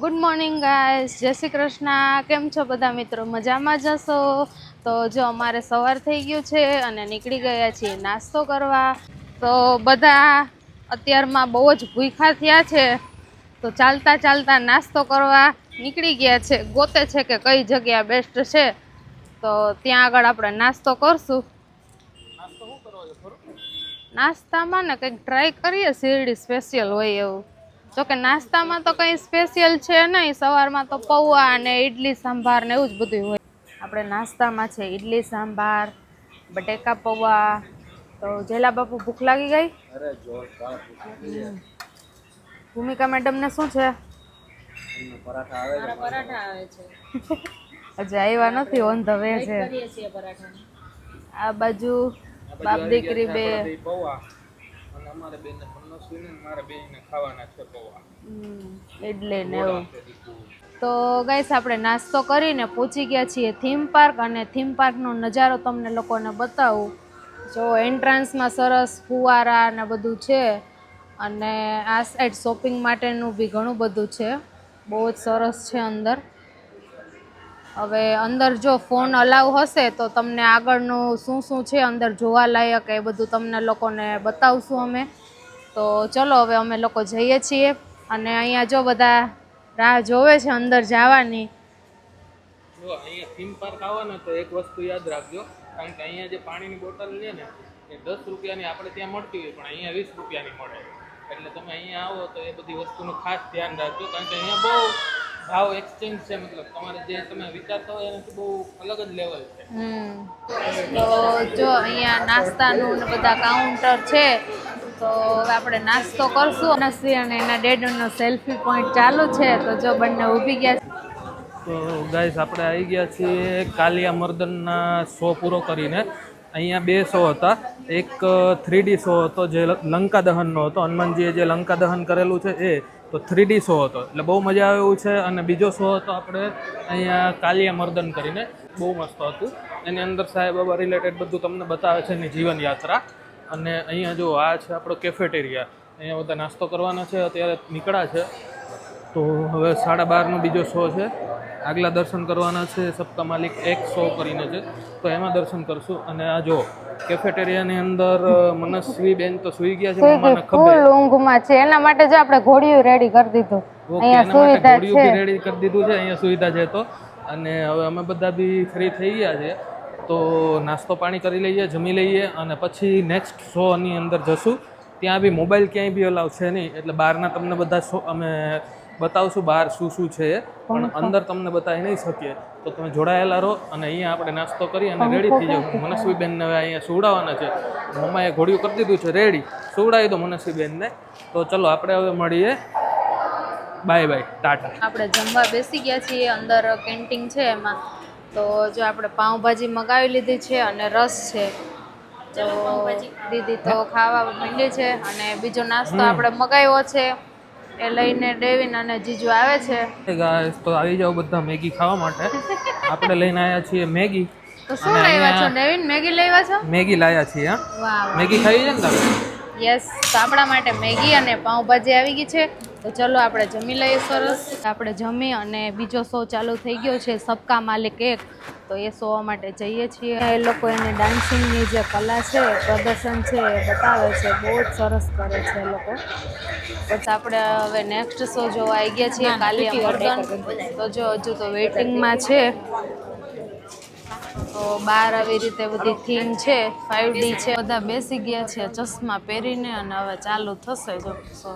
Good morning guys, જય શ્રી કૃષ્ણ. કેમ છો બધા મિત્રો? મજામાં જશો? તો જો અમારે સવાર થઈ ગયું છે અને નીકળી ગયા છીએ નાસ્તો કરવા. તો બધા અત્યારમાં બહુ જ ભૂખ્યા થયા છે, તો ચાલતા ચાલતા નાસ્તો કરવા નીકળી ગયા છે. ગોતે છે કે કઈ જગ્યા બેસ્ટ છે, તો ત્યાં આગળ આપણે નાસ્તો કરશું. નાસ્તામાં ને કંઈક ટ્રાય કરીએ, શેરડી સ્પેશિયલ હોય એવું. જોકે નાસ્તામાં તો કંઈ સ્પેશિયલ છે નહીં, સવારમાં તો પૌવા અને ઇડલી સાંભાર ને એવું જ બધું હોય. આપણે નાસ્તામાં છે ઇડલી સાંભાર, બટેકા પૌવા. તો જેલા બાપુ ભૂખ લાગી ગઈ? ભૂમિકા મેડમને શું છે? પરાઠા આવે છે. હજી આવ્યા નથી, ઓન ધ વે છે. આ બાજુ બાપ દીકરી બે એટલે ને એવું. તો ગાઈસ આપણે નાસ્તો કરીને પહોંચી ગયા છીએ થીમ પાર્ક, અને થીમ પાર્કનો નજારો તમને લોકોને બતાવું. જો એન્ટ્રાન્સમાં સરસ ફુવારા ને બધું છે, અને આ સાઈડ શોપિંગ માટેનું બી ઘણું બધું છે. બહુ જ સરસ છે અંદર. હવે અંદર જો ફોન અલાઉ હશે તો તમને આગળનું શું શું છે અંદર જોવાલાયક એ બધું તમને લોકોને બતાવશું અમે. તો ચલો હવે અમે લોકો જઈએ છીએ, અને અહીંયા જો બધા રાહ જોવે છે અંદર જવાની. જો અહીંયા થીમ પાર્ક આવો ને તો એક વસ્તુ યાદ રાખજો, કારણ કે અહીંયા જે પાણીની બોટલ લે ને એ 10 રૂપિયાની આપણે ત્યાં મળતી હોય, પણ અહીંયા 20 રૂપિયાની મળે. એટલે તમે અહીંયા આવો તો એ બધી વસ્તુનું ખાસ ધ્યાન રાખજો, કારણ કે અહીંયા બહુ ભાવ એક્સચેન્જ છે. મતલબ તમારે જે તમે વિચારતા હોય એનાથી બહુ અલગ જ લેવલ છે. તો જો અહીંયા નાસ્તાનું ને બધા કાઉન્ટર છે, તો આપણે નાસ્તો કરશું. અનસી અને એના ડેડનો સેલ્ફી પોઈન્ટ ચાલુ છે, તો જો બંને ઊભી ગયા છે. તો ગાઈસ આપણે આવી ગયા છીએ કાલિયા મર્દનના શો પૂરો કરીને. અહીંયા 2 શો હતા. એક 3D શો હતો જે લંકા દહનનો હતો, હનુમાનજીએ જે લંકા દહન કરેલું છે એ. તો 3D શો હતો, એટલે બહુ મજા આવે એવું છે. અને બીજો શો હતો આપણે અહીંયા કાલિયા મર્દન કરીને, બહુ મસ્ત હતું. એની અંદર સાંઈ બાબા રિલેટેડ બધું તમને બતાવે છે એની જીવન યાત્રા. અને અહીંયા જો આ છે આપણો કેફેટેરિયા, અહીંયા બધા નાસ્તો કરવાના છે. અત્યારે નીકળ્યા છે, તો હવે 12:30નો બીજો શો છે. આગલા દર્શન કરવાના છે સપ્તા માલિક એક શો કરીને છે, તો એમાં દર્શન કરશું. અને આ જો કેફેટેરિયાની અંદર મનસ્વી બેન તો સુઈ ગયા છે, મમ્માને ખબર ફૂલ ઊંઘમાં છે, એના માટે જ આપણે ઘોડિયું રેડી કરી દીધું. અહીંયા સુવિધા છે, ઘોડિયું રેડી કરી દીધું છે, અહીંયા સુવિધા છે. તો અને હવે અમે બધા બી ફ્રી થઈ ગયા છે, તો નાસ્તો પાણી કરી લઈએ, જમી લઈએ, અને પછી નેક્સ્ટ શોની અંદર જશું. ત્યાં બી મોબાઈલ ક્યાંય બી અલાઉ છે નહીં, એટલે બહારના તમને બધા શો અમે બતાવશું બહાર શું શું છે, પણ અંદર તમને બતાવી નહીં શકીએ. તો તમે જોડાયેલા રહો, અને અહીંયા આપણે નાસ્તો કરી અને રેડી થઈ જાવ. મનસ્વીબેનને હવે અહીંયા સુવડાવવાના છે. મમ્માએ ઘોડિયું કરી દીધું છે રેડી, સુવડાવી દો મનસ્વીબેનને. તો ચલો આપણે હવે મળીએ. Bye bye, Tata. આપણે જમવા બેસી ગયા છીએ, અંદર કેન્ટીન છે એમાં. તો જો આપણે પાઉંભાજી મગાવી લીધી છે અને રસ છે. તો દીદી તો ખાવા માંડી છે, અને બીજો નાસ્તો આપણે મગાવ્યો છે એ લઈને ડેવિન અને જીજુ આવે છે. ગાઈસ તો આવી જાવ બધા મેગી ખાવા માટે. આપણે લઈને આવ્યા છીએ મેગી. તો શું લાવ્યા છો ડેવિન? મેગી લાવ્યા છો? મેગી લાવ્યા છીએ. હા, વાહ, મેગી ખાવી છે ને તમે? યસ. તો આપણા માટે મેગી અને પાઉંભાજી આવી ગઈ છે. તો ચલો આપણે જમી લઈએ. સરસ, આપણે જમી અને બીજો શો ચાલુ થઈ ગયો છે સબકા માલિક એક. તો એ શો માટે જઈએ છીએ. એ લોકો એને ડાન્સિંગની જે કલા છે, પ્રદર્શન છે એ બતાવે છે. બહુ જ સરસ કરે છે એ લોકો. પછી આપણે હવે નેક્સ્ટ શો જોવા આવી ગયા છીએ કાલિયા મર્દન. તો જો હજુ તો વેઇટિંગમાં છે. તો બહાર આવી રીતે બધી થીમ છે, 5D છે. બધા બેસી ગયા છે ચશ્મા પહેરીને, અને હવે ચાલુ થશે જો શો.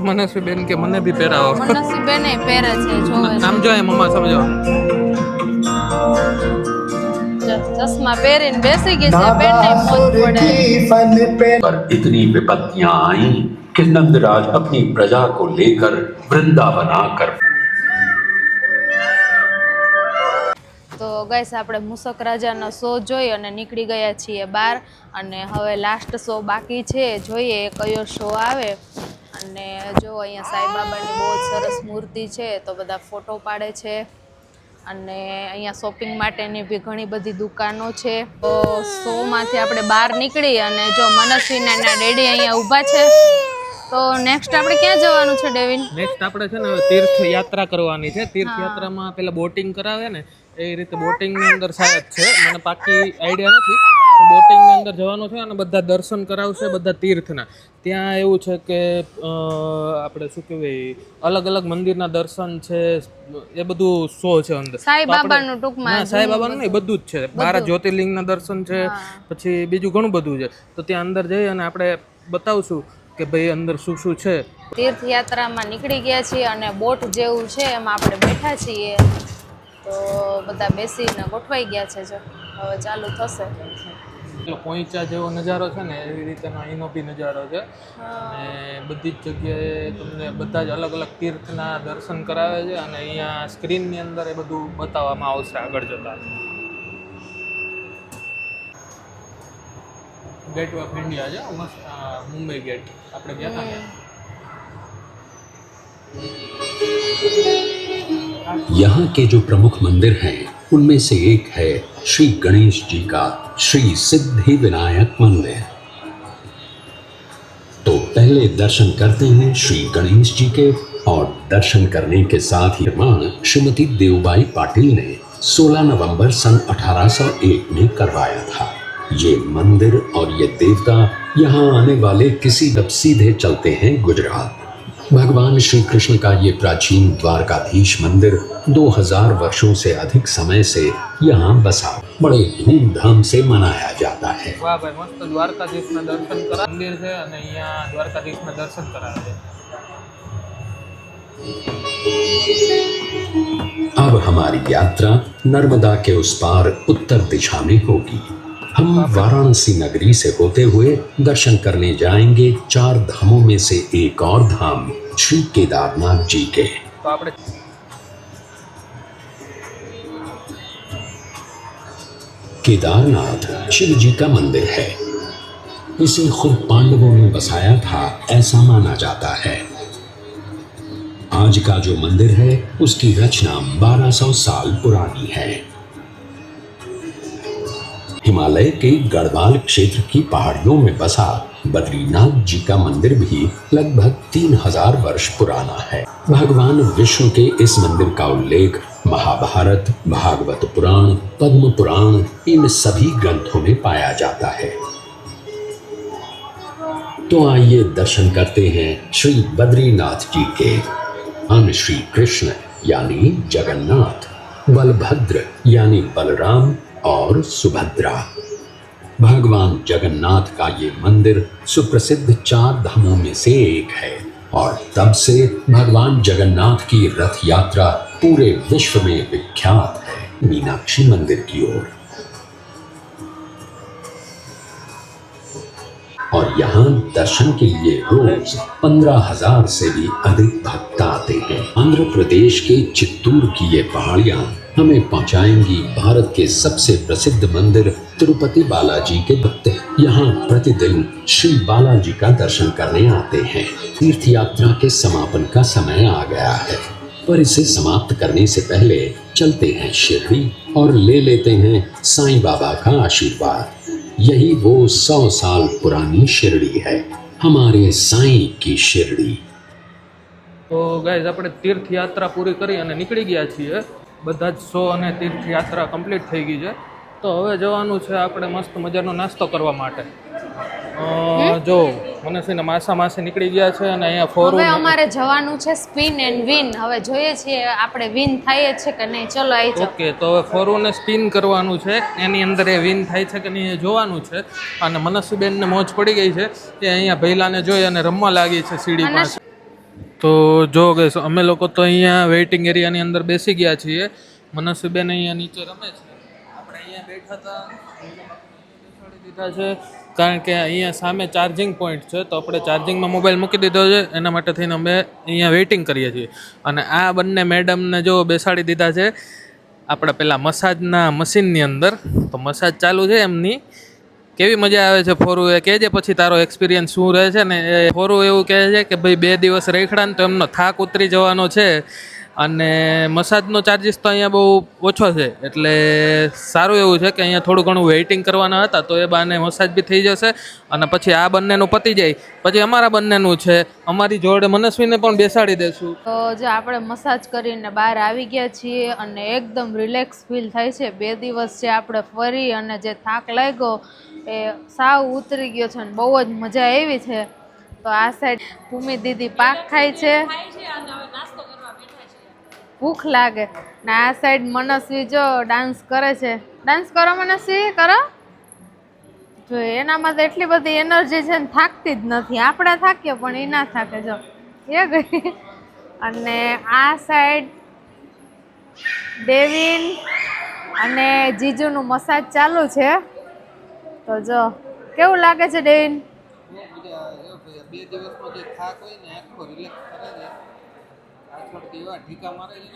મનસ્વીબેન કે મને બી પહેરાવો. મનસ્વીબેન પહેરે છે, જોવે છે. નામ જો મમ્મા સમજો. ચશ્મા પહેરીને બેસી ગઈ છે. બેનને મોજ પડે. पर इतनी विपत्तियां आई कि नंदराज अपनी प्रजा को लेकर वृंदावन आकर। તો ગાઈસ આપણે મૂષક રાજાનો શો જોઈ અને નીકળી ગયા છીએ બહાર, અને હવે લાસ્ટ શો બાકી છે. જોઈએ કયો શો આવે. અને જો અહીંયા સાંઈબાબાની બહુ જ સરસ મૂર્તિ છે, તો બધા ફોટો પાડે છે. અને અહીંયા શોપિંગ માટેની બી ઘણી બધી દુકાનો છે. તો શોમાંથી આપણે બહાર નીકળી, અને જો મનસ્વીના ડેડી અહીંયા ઊભા છે. તો નેક્સ્ટ આપણે ક્યાં જવાનું છે ડેવિન? નેક્સ્ટ આપણે છે ને હવે તીર્થ યાત્રા કરવાની છે. તીર્થ યાત્રામાં પેલા બોટિંગ કરાવે ને એ રીતે બોટિંગની અંદર શાયદ છે, મને પાકી આઈડિયા નથી. બોટિંગની અંદર જવાનું છે અને બધા દર્શન કરાવશે, બધા તીર્થના. ત્યાં એવું છે કે આપણે શું કહેવાય, અલગ અલગ મંદિરના દર્શન છે, એ બધું શો છે અંદર. સાઈ બાબાનું ટૂંકમાં? ના, સાઈ બાબાનું નહીં, બધું જ છે. 12 જ્યોતિર્લિંગના દર્શન છે, પછી બીજું ઘણું બધું છે. તો ત્યાં અંદર જઈ અને આપણે બતાવશું કે ભાઈ અંદર શું શું છે. તીર્થયાત્રામાં નીકળી ગયા છીએ અને બોટ જેવું છે એમાં આપણે બેઠા છીએ. તો બધા બેસીને ગોઠવાઈ ગયા છે. જો હવે ચાલુ થશે. પોઈચા જેવો નજારો છે ને એવી રીતેનો અહીંનો બી નજારો છે. અને બધી જ જગ્યાએ તમને બધા જ અલગ અલગ તીર્થના દર્શન કરાવે છે અને અહીંયા સ્ક્રીનની અંદર એ બધું બતાવવામાં આવશે આગળ જતાં. गेट ऑफ इंडिया जो मस्त मुंबई गेट આપણે ગયા હતા ને. यहाँ के जो प्रमुख मंदिर हैं उनमें से एक है श्री गणेश जी का श्री सिद्धि विनायक मंदिर। तो पहले दर्शन करते हैं श्री गणेश जी के, और दर्शन करने के साथ ही निर्माण श्रीमती देवबाई पाटिल ने 16 नवंबर सन 1801 में करवाया था। ये मंदिर और ये देवता यहाँ आने वाले किसी तब सीधे चलते हैं गुजरात। भगवान श्री कृष्ण का ये प्राचीन द्वारकाधीश मंदिर 2000 वर्षों से अधिक समय से यहाँ बसा बड़े धूमधाम से मनाया जाता है। વાહ ભાઈ, મસ્ત દ્વારકાધીશના દર્શન કરા મંદિર છે અને અહીંયા દ્વારકાધીશના દર્શન કરાવે છે. अब हमारी यात्रा नर्मदा के उस पार उत्तर दिशा में होगी। हम वाराणसी नगरी से होते हुए दर्शन करने जाएंगे 4 धामों में से एक और धाम श्री केदारनाथ जी के। તો આપણે केदारनाथ शिव जी का मंदिर है। इसे खुद पांडवों ने बसाया था ऐसा माना जाता है। आज का जो मंदिर है उसकी रचना 1200 साल पुरानी है। हिमालय के गढ़वाल क्षेत्र की पहाड़ियों में बसा बद्रीनाथ जी का मंदिर भी लगभग 3000 वर्ष पुराना है। भगवान विष्णु के इस मंदिर का उल्लेख महाभारत, भागवत पुराण, पद्म पुराण इन सभी ग्रंथों में पाया जाता है। तो आइए दर्शन करते हैं श्री बद्रीनाथ जी के। अन श्री कृष्ण यानी जगन्नाथ, बलभद्र यानी बलराम और सुभद्रा। भगवान जगन्नाथ का ये मंदिर सुप्रसिद्ध 4 धामों में से एक है और तब से भगवान जगन्नाथ की रथ यात्रा पूरे विश्व में विख्यात है मीनाक्षी मंदिर की ओर। और यहाँ दर्शन के लिए रोज 15,000 से भी अधिक भक्त आते हैं। आंध्र प्रदेश के चित्तूर की ये पहाड़ियाँ हमें पहुँचाएंगी भारत के सबसे प्रसिद्ध मंदिर तिरुपति बालाजी के भक्त यहाँ प्रतिदिन श्री बालाजी का दर्शन करने आते हैं। तीर्थ यात्रा के समापन का समय आ गया है, पर इसे समाप्त करने से पहले चलते हैं शिरडी और ले लेते हैं साईं बाबा का आशीर्वाद। यही वो 100 साल पुरानी शिरडी है, हमारे साईं की शिरडी। તો ગાઈઝ આપણે તીર્થયાત્રા પૂરી કરી અને નીકળી ગયા છીએ. બધા જ શો અને તીર્થયાત્રા કમ્પ્લીટ થઈ ગઈ છે. તો હવે જવાનું છે આપણે મસ્ત મજાનો નાસ્તો કરવા માટે. જો મનસ્વીને માસી નીકળી ગયા છે અને અહીંયા ફોરું. હવે અમારે જવાનું છે સ્પિન એન્ડ વિન. હવે જોઈએ છીએ આપણે વિન થાય છે કે નહીં. ચલો આવી જાઓ. ઓકે, તો હવે ફોરુને સ્પિન કરવાનું છે, એની અંદર એ વિન થાય છે કે નહીં એ જોવાનું છે. અને મનસ્વીબેનને મોજ પડી ગઈ છે કે અહીંયા ભૈલાને જોઈ અને રમવા લાગી છે સીડી પાસે. તો જો ગઈશ અમે લોકો તો અહીંયા વેઇટિંગ એરિયાની અંદર બેસી ગયા છીએ. મનસ્વીબેન અહીંયા નીચે રમે છે, આપણે અહીંયા બેઠા હતા, બેસાડી દીધા છે કારણ કે અહીંયા સામે ચાર્જિંગ પોઈન્ટ છે. તો આપણે ચાર્જિંગમાં મોબાઈલ મૂકી દીધો છે, એના માટે થઈને અમે અહીંયા વેઇટિંગ કરીએ છીએ. અને આ બંને મેડમને જો બેસાડી દીધા છે આપણે પેલા મસાજના મશીનની અંદર. તો મસાજ ચાલુ છે એમની. કેવી મજા આવે છે ફોરું એ કહેજે, પછી તારો એક્સપિરિયન્સ શું રહે છે ને. એ ફોરું એવું કહે છે કે ભાઈ 2 દિવસ રેખડા ને તો એમનો થાક ઉતરી જવાનો છે. અને મસાજનો ચાર્જિસ તો અહીંયા બહુ ઓછો છે, એટલે સારું એવું છે કે અહીંયા થોડું ઘણું વેઇટિંગ કરવાના હતા તો એ બાને મસાજ બી થઈ જશે. અને પછી આ બંનેનું પતી જાય પછી અમારા બંનેનું છે, અમારી જોડે મનસ્વીને પણ બેસાડી દેશું. તો જો આપણે મસાજ કરીને બહાર આવી ગયા છીએ અને એકદમ રિલેક્સ ફીલ થાય છે. 2 દિવસ જે આપણે ફરી અને જે થાક લાગ્યો એ સાવ ઉતરી ગયો છે અને બહુ જ મજા આવી છે. તો આ સાઈડ ભૂમિ દીદી પાક ખાય છે, ભૂખ લાગે ને આ સાઈડ મનસ્વી જો ડાન્સ કરે છે. ડાન્સ કરો મનસ્વી, કરો. જો એનામાં તો એટલી બધી એનર્જી છે ને થાકતી જ નથી. આપણે થાકીએ પણ એ ના થાકે. જો એ ગઈ. અને આ સાઈડ ડેવિન અને જીજુનું મસાજ ચાલુ છે. તો જો કેવું લાગે છે ડેવિન? 2 દિવસનો જે થાક હોય ને આખો રિલેક્સ કરે છે. પાછળથી એવા ઢીકા મારે છે.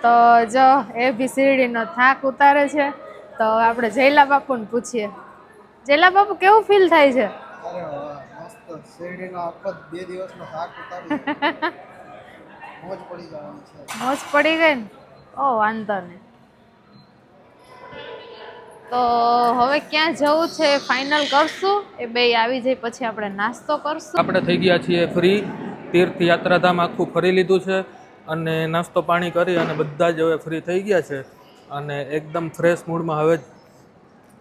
તો જો એ બી શીરડીનો થાક ઉતારે છે. તો આપણે જયલા બાપુને પૂછીએ. જયલા બાપુ કેવું ફીલ થાય છે? અરે વાહ, મસ્ત. શેરડીનો આખો 2 દિવસનો થાક ઉતારી મોજ પડી જવાની છે. મોજ પડી ગઈ ને? ઓ વાંધો નહીં. તો હવે ક્યાં જવું છે ફાઇનલ કરશું. એ બે આવી જાય પછી આપણે નાસ્તો કરશું. આપણે થઈ ગયા છીએ ફ્રી. તીર્થ યાત્રાધામ આખું ફરી લીધું છે અને નાસ્તો પાણી કરી અને બધા જ હવે ફ્રી થઈ ગયા છે અને એકદમ ફ્રેશ મૂડમાં હવે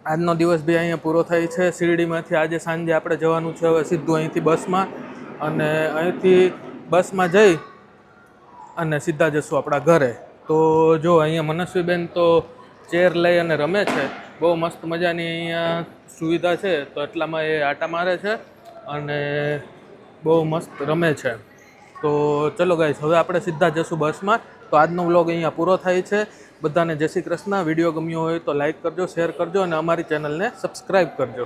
આજનો દિવસ બી અહીંયા પૂરો થાય છે. શિરડીમાંથી આજે સાંજે આપણે જવાનું છે હવે સીધું અહીંથી બસમાં, અને અહીંથી બસમાં જઈ અને સીધા જશું આપણા ઘરે. તો જો અહીંયા મનસ્વીબેન તો ચેર લઈ અને રમે છે. બહુ મસ્ત મજાની અહીંયા સુવિધા છે તો એટલામાં એ આટા મારે છે અને બહુ મસ્ત રમે છે. તો ચલો ગાઈસ, હવે આપણે સીધા જશું બસમાં. તો આજનો વ્લોગ અહીંયા પૂરો થાય છે. બધાને જય શ્રી કૃષ્ણ. વિડીયો ગમ્યો હોય તો લાઈક કરજો, શેર કરજો અને અમારી ચેનલને સબસ્ક્રાઈબ કરજો.